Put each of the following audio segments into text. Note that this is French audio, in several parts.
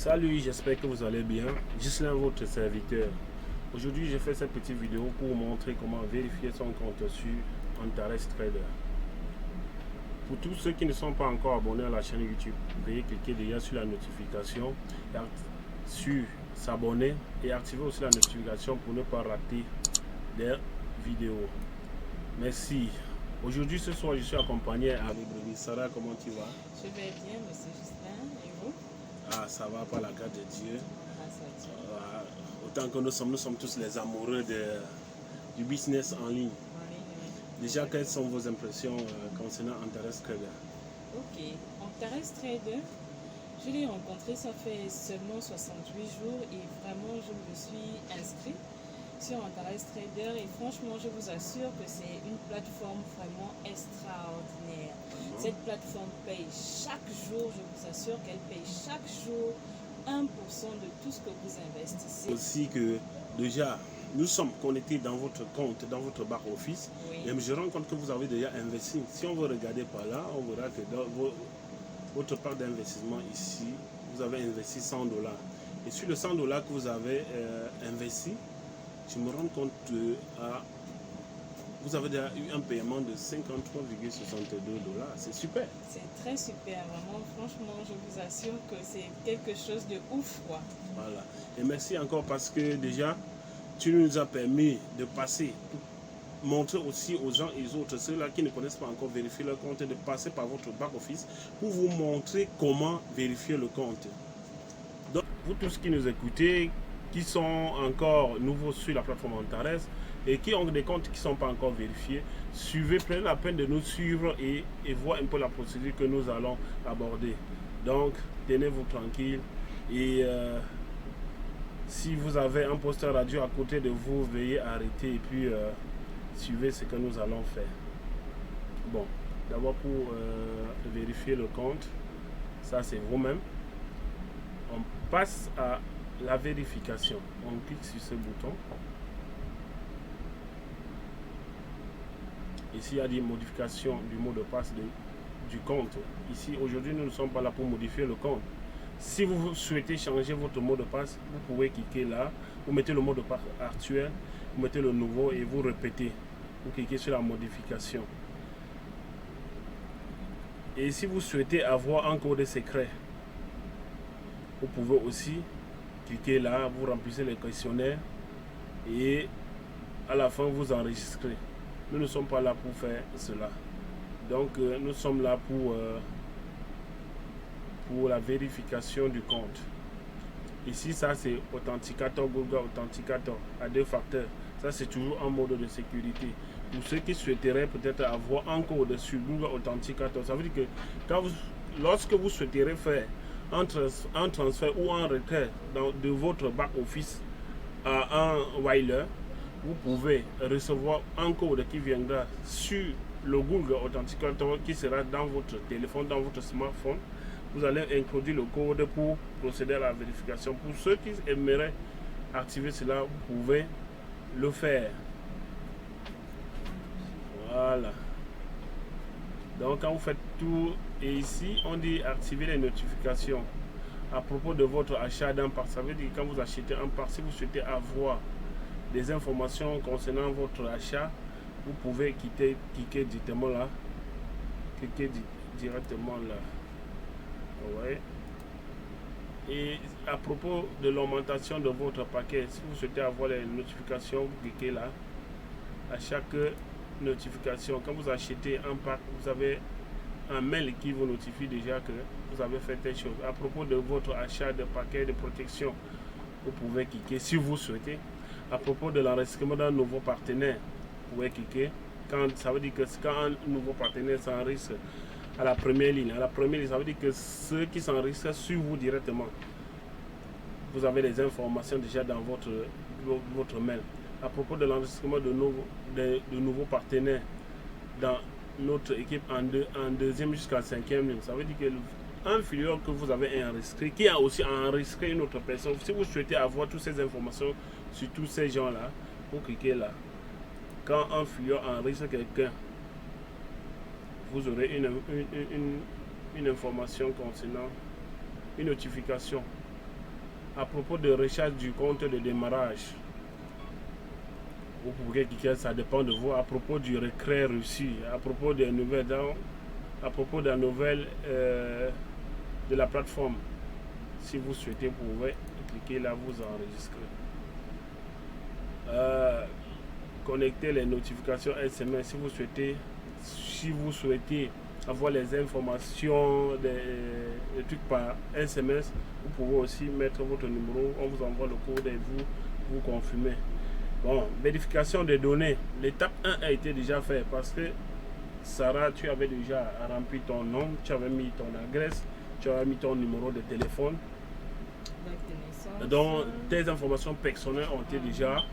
Salut, j'espère que vous allez bien. Gislain, votre serviteur. Aujourd'hui, j'ai fait cette petite vidéo pour vous montrer comment vérifier son compte sur Antares Trader. Pour tous ceux qui ne sont pas encore abonnés à la chaîne YouTube, veuillez cliquer déjà sur la notification, sur s'abonner et activer aussi la notification pour ne pas rater des vidéos. Merci. Aujourd'hui, ce soir, je suis accompagné avec Brémi. Sarah, comment tu vas? Je vais bien, monsieur Justin. Et vous? Ah, ça va par la grâce de Dieu. Grâce à Dieu. Autant que nous sommes tous les amoureux du business en ligne. Oui, oui. Déjà, quelles sont vos impressions concernant Antares Trader? Ok. Antares Trader, je l'ai rencontré, ça fait seulement 68 jours et vraiment, je me suis inscrit sur Antares Trader et franchement, je vous assure que c'est une plateforme vraiment extraordinaire. Cette plateforme paye chaque jour, je vous assure qu'elle paye chaque jour 1% de tout ce que vous investissez. Aussi que déjà, nous sommes connectés dans votre compte, dans votre back-office. Oui. Et je rends compte que vous avez déjà investi. Si on veut regarder par là, on verra que dans votre part d'investissement ici, vous avez investi 100 $. Et sur le 100 $ que vous avez investi, je me rends compte que vous avez déjà eu un paiement de 53,62 $. C'est super. C'est très super, vraiment. Franchement, je vous assure que c'est quelque chose de ouf, quoi. Voilà. Et merci encore parce que déjà, tu nous as permis de passer, pour montrer aussi aux gens et aux autres, ceux-là qui ne connaissent pas encore vérifier leur compte, de passer par votre back-office pour vous montrer comment vérifier le compte. Donc, vous tous qui nous écoutez, qui sont encore nouveaux sur la plateforme Antares et qui ont des comptes qui ne sont pas encore vérifiés, prenez la peine de nous suivre et voir un peu la procédure que nous allons aborder. Donc, tenez-vous tranquille et si vous avez un poste radio à côté de vous, veuillez arrêter et puis suivez ce que nous allons faire. Bon, d'abord pour vérifier le compte, ça c'est vous-même. On passe à la vérification. On clique sur ce bouton. Ici, il y a des modifications du mot de passe du compte. Ici, aujourd'hui, nous ne sommes pas là pour modifier le compte. Si vous souhaitez changer votre mot de passe, vous pouvez cliquer là. Vous mettez le mot de passe actuel, vous mettez le nouveau et vous répétez. Vous cliquez sur la modification. Et si vous souhaitez avoir un code secret, vous pouvez aussi cliquer là, vous remplissez les questionnaires et à la fin vous enregistrez. Nous ne sommes pas là pour faire cela. Donc nous sommes là pour la vérification du compte. Ici, ça c'est Authenticator, Google Authenticator à 2 facteurs. Ça c'est toujours un mode de sécurité. Pour ceux qui souhaiteraient peut-être avoir un code sur Google Authenticator, ça veut dire que lorsque vous souhaiterez faire un transfert ou un retrait de votre back-office à un wireless, vous pouvez recevoir un code qui viendra sur le Google Authenticator qui sera dans votre téléphone, dans votre smartphone. Vous allez introduire le code pour procéder à la vérification. Pour ceux qui aimeraient activer cela, vous pouvez le faire. Voilà. Donc quand vous faites tout, et ici on dit activer les notifications à propos de votre achat d'un parc. Ça veut dire que quand vous achetez un parc, si vous souhaitez avoir des informations concernant votre achat, vous pouvez cliquer directement là. Cliquez directement là. Ouais. Et à propos de l'augmentation de votre paquet, si vous souhaitez avoir les notifications, vous cliquez là. À chaque notification, quand vous achetez un pack, vous avez un mail qui vous notifie déjà que vous avez fait telle chose. À propos de votre achat de paquets de protection, vous pouvez cliquer si vous souhaitez. À propos de l'enregistrement d'un nouveau partenaire, vous pouvez cliquer. Ça veut dire que quand un nouveau partenaire s'enregistre à la première ligne, ça veut dire que ceux qui s'enregistrent sur vous directement, vous avez les informations déjà dans votre mail. À propos de l'enregistrement de nouveaux partenaires dans notre équipe en deuxième jusqu'à 5e ligne, ça veut dire que un filiale que vous avez enregistré, qui a aussi enregistré une autre personne, si vous souhaitez avoir toutes ces informations sur tous ces gens-là, vous cliquez là. Quand un filiale enregistre quelqu'un, vous aurez une information concernant une notification À propos de recharge du compte de démarrage, vous pouvez cliquer, ça dépend de vous. À propos du retrait reçu, à propos des nouvelles, à propos de la nouvelle de la plateforme. Si vous souhaitez, vous pouvez cliquer là, vous enregistrer. Connecter les notifications SMS si vous souhaitez avoir les informations des trucs par SMS, vous pouvez aussi mettre votre numéro, on vous envoie le code et vous confirmez. Bon, vérification des données, l'étape 1 a été déjà faite parce que Sarah, tu avais déjà rempli ton nom, tu avais mis ton adresse, tu avais mis ton numéro de téléphone. Donc tes informations personnelles ont été déjà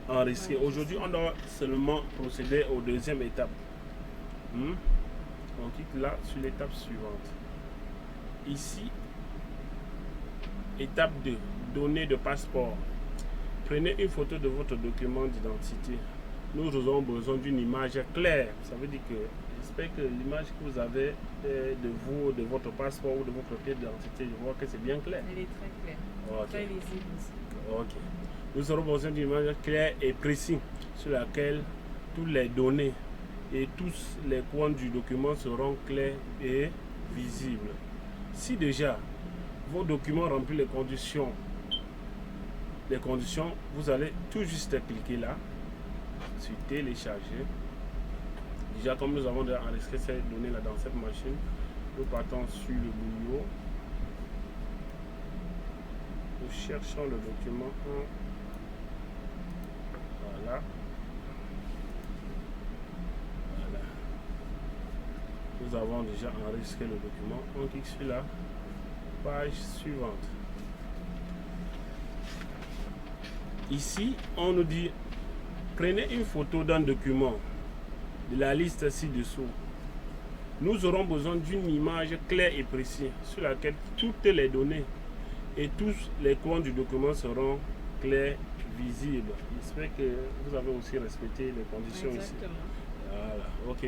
enregistrées. Aujourd'hui, on doit seulement procéder aux deuxième étape. On clique là sur l'étape suivante. Ici, étape 2, données de passeport. Prenez une photo de votre document d'identité. Nous aurons besoin d'une image claire. Ça veut dire que j'espère que l'image que vous avez de vous, de votre passeport ou de votre pièce d'identité, je vois que c'est bien clair. Elle est très claire. Okay. Très lisible aussi. Ok. Nous aurons besoin d'une image claire et précise sur laquelle toutes les données et tous les coins du document seront clairs et visibles. Si déjà vos documents remplissent les conditions, vous allez tout juste cliquer là sur télécharger. Déjà, comme nous avons déjà enregistré ces données là dans cette machine, nous partons sur le boulot. Nous cherchons le document. Voilà. Voilà. Nous avons déjà enregistré le document. On clique sur la page suivante. Ici, on nous dit prenez une photo d'un document de la liste ci-dessous. Nous aurons besoin d'une image claire et précise sur laquelle toutes les données et tous les coins du document seront clairs, visibles. J'espère que vous avez aussi respecté les conditions. Exactement. Ici. Voilà, ok.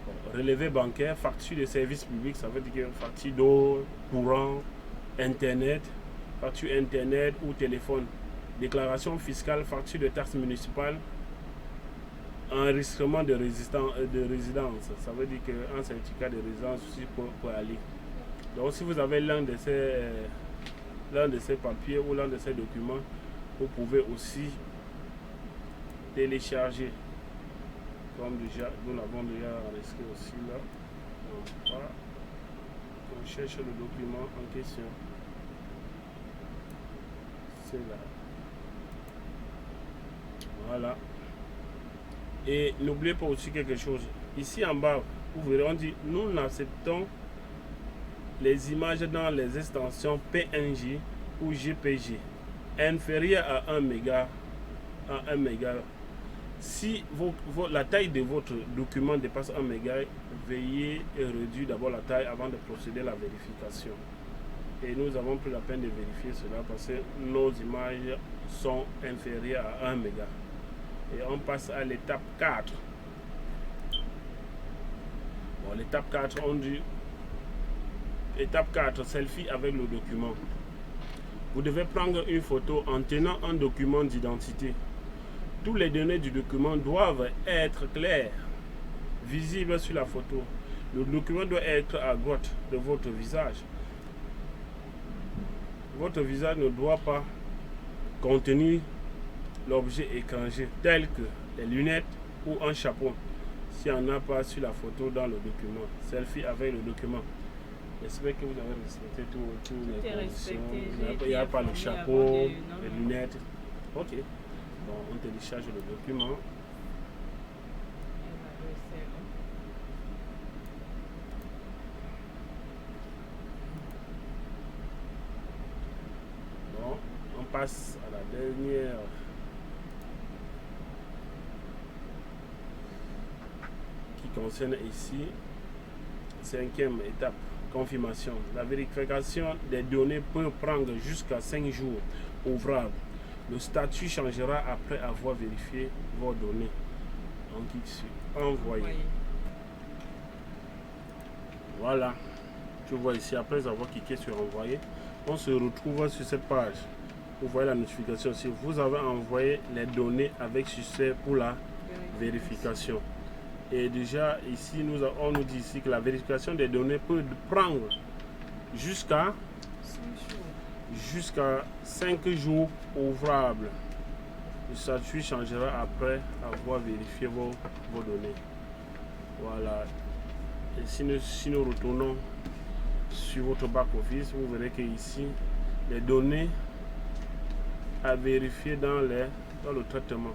Bon, relevé bancaire, facture de services publics, ça veut dire que facture d'eau, courant, internet, facture internet ou téléphone, déclaration fiscale, facture de taxes municipales, enregistrement de résidence, ça veut dire qu'un certificat de résidence aussi pour aller. Donc si vous avez l'un de ces papiers ou l'un de ces documents, vous pouvez aussi télécharger. Comme déjà, nous l'avons déjà enregistré aussi là. On cherche le document en question. C'est là. Voilà. Et n'oubliez pas aussi quelque chose. Ici en bas, vous verrez, on dit nous n'acceptons les images dans les extensions PNG ou GPG inférieures à 1 méga. Si la taille de votre document dépasse 1 méga, veuillez réduire d'abord la taille avant de procéder à la vérification. Et nous avons pris la peine de vérifier cela parce que nos images sont inférieures à 1 méga. Et on passe à l'étape 4. Bon, l'étape 4, on dit étape 4, selfie avec le document. Vous devez prendre une photo en tenant un document d'identité. Toutes les données du document doivent être claires, visibles sur la photo. Le document doit être à droite de votre visage. Votre visage ne doit pas contenir l'objet étranger tel que les lunettes ou un chapeau s'il n'y en a pas sur la photo dans le document. Selfie avec le document. J'espère que vous avez respecté tous les conditions. Il n'y a pas le chapeau, les lunettes. Ok. Bon, on télécharge le document. Bon, on passe à la dernière. Qui concerne ici, 5e étape, confirmation. La vérification des données peut prendre jusqu'à 5 jours ouvrables. Le statut changera après avoir vérifié vos données. On clique sur envoyer. Voilà. Tu vois ici, après avoir cliqué sur envoyer, on se retrouve sur cette page. vous voyez la notification ici. Vous avez envoyé les données avec succès pour la vérification. Et déjà ici, on nous dit ici que la vérification des données peut prendre jusqu'à 5 jours ouvrables. Le statut changera après avoir vérifié vos données. Voilà. Et si nous retournons sur votre back-office, vous verrez que ici, les données à vérifier dans le traitement.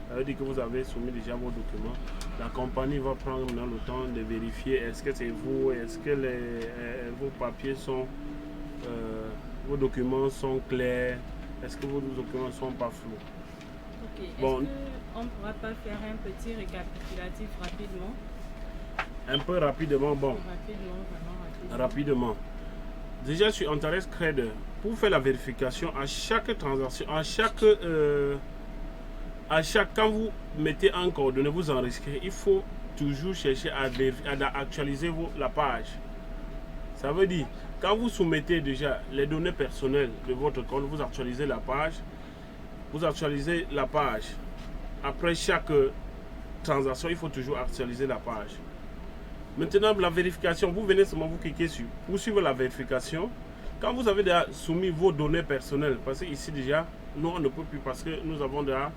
Ça veut dire que vous avez soumis déjà vos documents. La compagnie va prendre le temps de vérifier est-ce que c'est vous, est-ce que vos papiers sont, vos documents sont clairs, est-ce que vos documents ne sont pas flous. Ok, bon, est-ce qu'on ne pourra pas faire un petit récapitulatif rapidement? Un peu rapidement, bon. Rapidement. Déjà sur Interest Trader, pour faire la vérification à chaque transaction, quand vous mettez un coordonnée, vous enregistrez, il faut toujours chercher à actualiser la page. Ça veut dire, quand vous soumettez déjà les données personnelles de votre compte, vous actualisez la page. Vous actualisez la page. Après chaque transaction, il faut toujours actualiser la page. Maintenant, la vérification, vous venez seulement vous cliquer sur poursuivre la vérification. Quand vous avez déjà soumis vos données personnelles, parce que ici déjà, nous on ne peut plus parce que nous avons déjà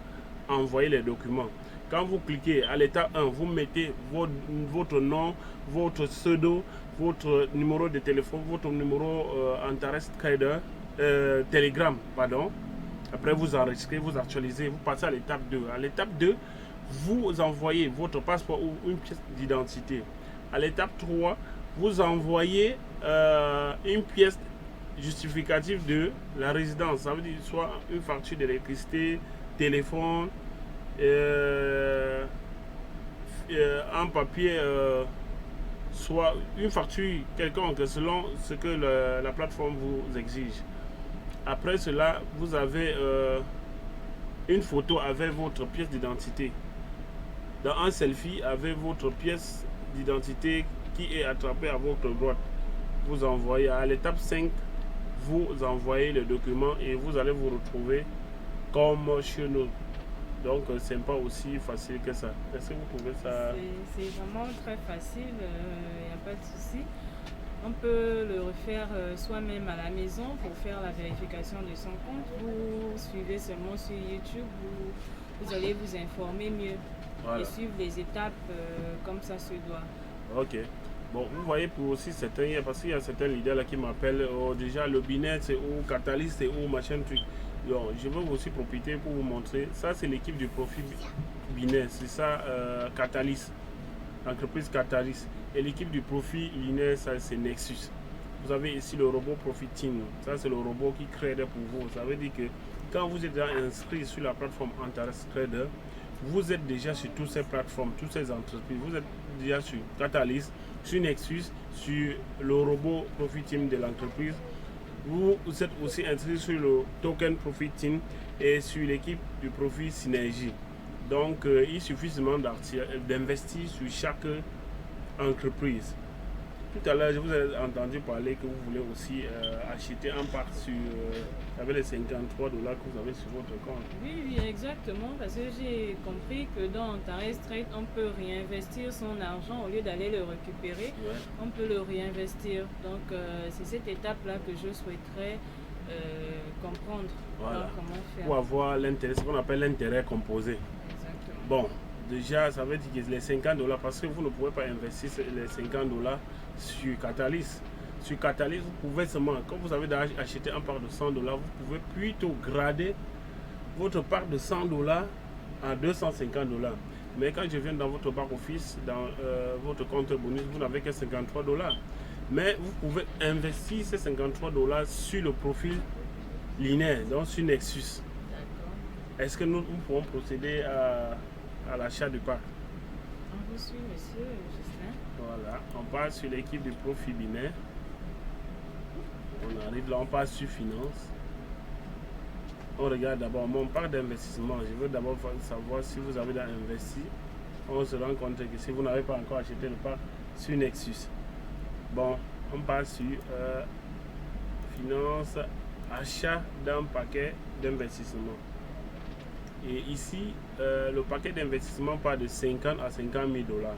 envoyé les documents. Quand vous cliquez à l'étape 1, vous mettez votre nom, votre pseudo, votre numéro de téléphone, votre numéro Interest Trader, Telegram, pardon. Après, vous enregistrez, vous actualisez, vous passez à l'étape 2. À l'étape 2, vous envoyez votre passeport ou une pièce d'identité. À l'étape 3, vous envoyez une pièce justificative de la résidence. Ça veut dire soit une facture d'électricité, téléphone, un papier, soit une facture quelconque selon ce que la plateforme vous exige. Après cela, vous avez une photo avec votre pièce d'identité. Dans un selfie avec votre pièce d'identité qui est attrapée à votre droite. Vous envoyez à l'étape 5, vous envoyez le document et vous allez vous retrouver comme chez nous. Donc c'est pas aussi facile que ça. Est-ce que vous trouvez ça? C'est vraiment très facile, il n'y a pas de souci. On peut le refaire soi-même à la maison pour faire la vérification de son compte. Vous suivez seulement sur YouTube, vous allez vous informer mieux. Voilà. Et suivre les étapes comme ça se doit. Ok. Bon, vous voyez pour aussi certains, parce qu'il y a certains leaders là qui m'appellent déjà le binaire c'est où, Catalyst c'est où, machin truc. Donc, je vais aussi profiter pour vous montrer. Ça c'est l'équipe du profil binaire, c'est ça Catalyst, l'entreprise Catalyst. Et l'équipe du profil linéaire, ça c'est Nexus. Vous avez ici le robot Profit Team. Ça c'est le robot qui crée pour vous. Ça veut dire que quand vous êtes déjà inscrit sur la plateforme Interest Trader, vous êtes déjà sur toutes ces plateformes, toutes ces entreprises. Vous êtes déjà sur Catalyst, sur Nexus, sur le robot Profit Team de l'entreprise. Vous êtes aussi inscrit sur le token Profit Team et sur l'équipe du Profit Synergie. Donc, il suffit seulement d'investir sur chaque entreprise. Tout à l'heure, je vous ai entendu parler que vous voulez aussi acheter un part sur avec les $53 que vous avez sur votre compte. Oui, exactement, parce que j'ai compris que dans Interest Trade, on peut réinvestir son argent au lieu d'aller le récupérer. Ouais. On peut le réinvestir. Donc, c'est cette étape-là que je souhaiterais comprendre. Voilà. Comment faire. Pour avoir l'intérêt, ce qu'on appelle l'intérêt composé. Exactement. Bon, déjà, ça veut dire que les $50, parce que vous ne pouvez pas investir les $50 sur Catalyst. Sur Catalyst, vous pouvez seulement, quand vous avez acheté un part de $100, vous pouvez plutôt grader votre part de $100 à $250. Mais quand je viens dans votre back-office, dans votre compte bonus, vous n'avez que $53. Mais vous pouvez investir ces $53 sur le profil linéaire, donc sur Nexus. Est-ce que nous pouvons procéder à l'achat du pack? On vous suit, monsieur Justin. Voilà, on passe sur l'équipe du profil binaire. On arrive là, on passe sur finance. On regarde d'abord mon parc d'investissement. Je veux d'abord savoir si vous avez investi. On se rend compte que si vous n'avez pas encore acheté le parc sur Nexus. Bon, on passe sur finance, achat d'un paquet d'investissement. Et ici, le paquet d'investissement part de 50 à 50 000 dollars.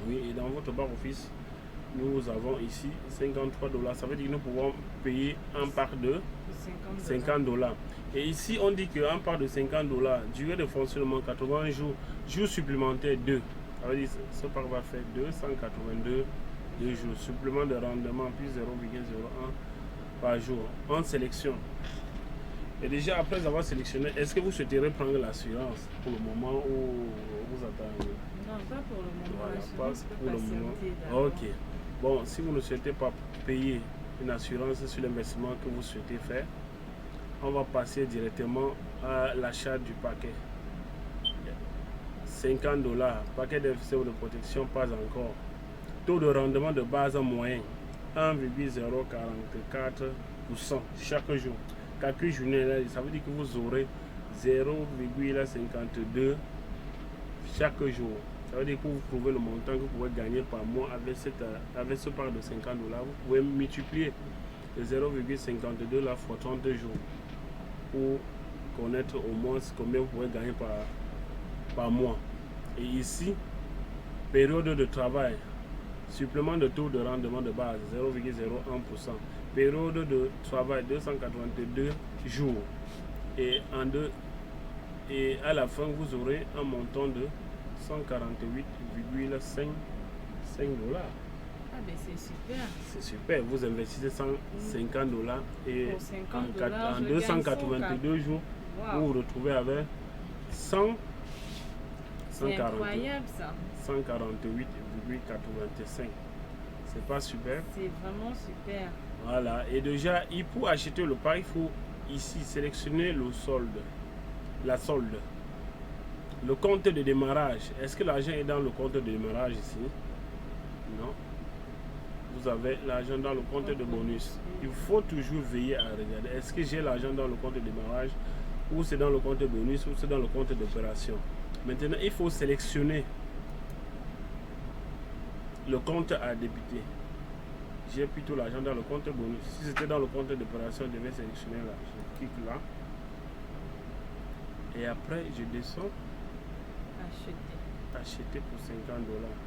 Oui, et dans votre back-office, nous avons ici 53 dollars. Ça veut dire que nous pouvons payer un part de 50 dollars. Et ici, on dit qu'un part de 50 dollars, durée de fonctionnement 80 jours, jours supplémentaires 2. Ça veut dire que ce part va faire 282 jours. Supplément de rendement plus 0,01 par jour en sélection. Et déjà, après avoir sélectionné, est-ce que vous souhaiterez prendre l'assurance pour le moment ou vous attendez? Non, pas pour le moment. Voilà, L'assurance pas peut pour le patienter moment. d'abord. Ok. Bon, si vous ne souhaitez pas payer une assurance sur l'investissement que vous souhaitez faire, on va passer directement à l'achat du paquet. 50 dollars, paquet d'investissement de protection, pas encore. Taux de rendement de base moyen 1,044% chaque jour. Calcul journalier, ça veut dire que vous aurez 0,52 chaque jour. Ça veut dire que vous trouvez le montant que vous pouvez gagner par mois avec ce part de 50 dollars. Vous pouvez multiplier le 0,52 là fois 32 jours pour connaître au moins combien vous pouvez gagner par mois. Et ici, période de travail, supplément de taux de rendement de base 0,01%. Période de travail 282 jours. Et à la fin, vous aurez un montant de 148,5 dollars. Ah ben c'est super. C'est super. Vous investissez 150 dollars et Pour 50 en 282 jours, Wow. vous vous retrouvez avec 100. C'est incroyable ça. 148,85. C'est pas super? C'est vraiment super. Voilà. Et déjà, pour acheter le pack, il faut ici sélectionner le solde. La solde. Le compte de démarrage. Est-ce que l'argent est dans le compte de démarrage ici? Non. Vous avez l'argent dans le compte de bonus. Il faut toujours veiller à regarder. Est-ce que j'ai l'argent dans le compte de démarrage ou c'est dans le compte de bonus ou c'est dans le compte d'opération? Maintenant, il faut sélectionner le compte à débiter. J'ai plutôt l'argent dans le compte bonus. Si c'était dans le compte d'opération, je devais sélectionner là. Je clique là. Et après, je descends. Acheter pour 50 dollars.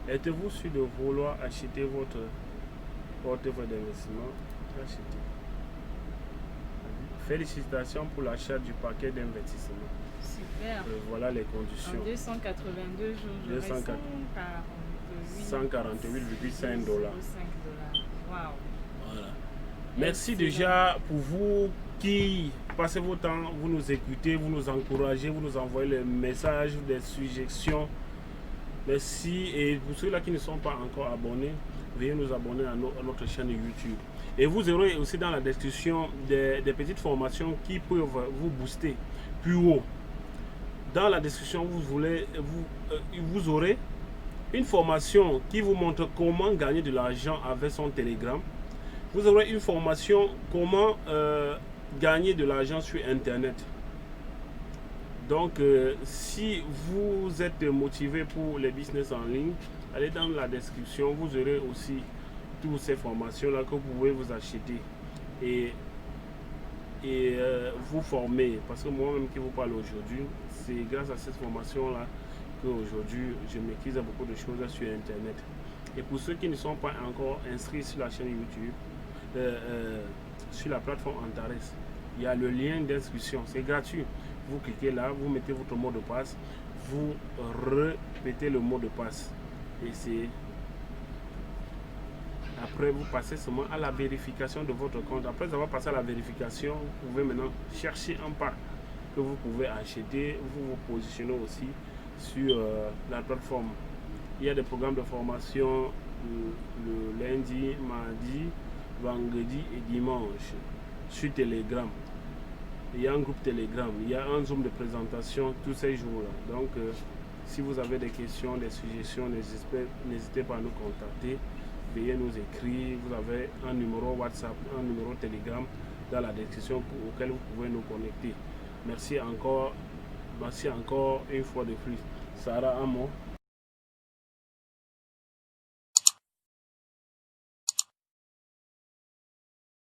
Êtes-vous sûr de vouloir acheter votre portefeuille d'investissement? Acheter. Félicitations pour l'achat du paquet d'investissement. Super. Voilà les conditions. En 282 jours, je 148,5 dollars. Waouh. Voilà. Merci déjà pour vous qui passez vos temps, vous nous écoutez, vous nous encouragez, vous nous envoyez les messages, des suggestions. Merci. Et pour ceux-là qui ne sont pas encore abonnés, veuillez nous abonner à notre chaîne YouTube. Et vous aurez aussi dans la description des petites formations qui peuvent vous booster plus haut. Dans la description, vous aurez une formation qui vous montre comment gagner de l'argent avec son Telegram. Vous aurez une formation comment gagner de l'argent sur Internet. Donc, si vous êtes motivé pour les business en ligne, allez dans la description. Vous aurez aussi toutes ces formations-là que vous pouvez vous acheter et vous former. Parce que moi-même qui vous parle aujourd'hui, c'est grâce à cette formation-là qu'aujourd'hui, je maîtrise beaucoup de choses sur Internet. Et pour ceux qui ne sont pas encore inscrits sur la chaîne YouTube, sur la plateforme Antares, il y a le lien d'inscription, c'est gratuit. Vous cliquez là, vous mettez votre mot de passe, vous répétez le mot de passe. Et c'est après vous passez seulement à la vérification de votre compte. Après avoir passé à la vérification, vous pouvez maintenant chercher un pack que vous pouvez acheter. Vous vous positionnez aussi sur la plateforme. Il y a des programmes de formation le lundi, mardi, vendredi et dimanche sur Telegram. Il y a un groupe Telegram, il y a un Zoom de présentation tous ces jours-là. Donc, si vous avez des questions, des suggestions, n'hésitez pas à nous contacter. Veuillez nous écrire. Vous avez un numéro WhatsApp, un numéro Telegram dans la description auquel vous pouvez nous connecter. Merci encore une fois de plus. Sarah Amo.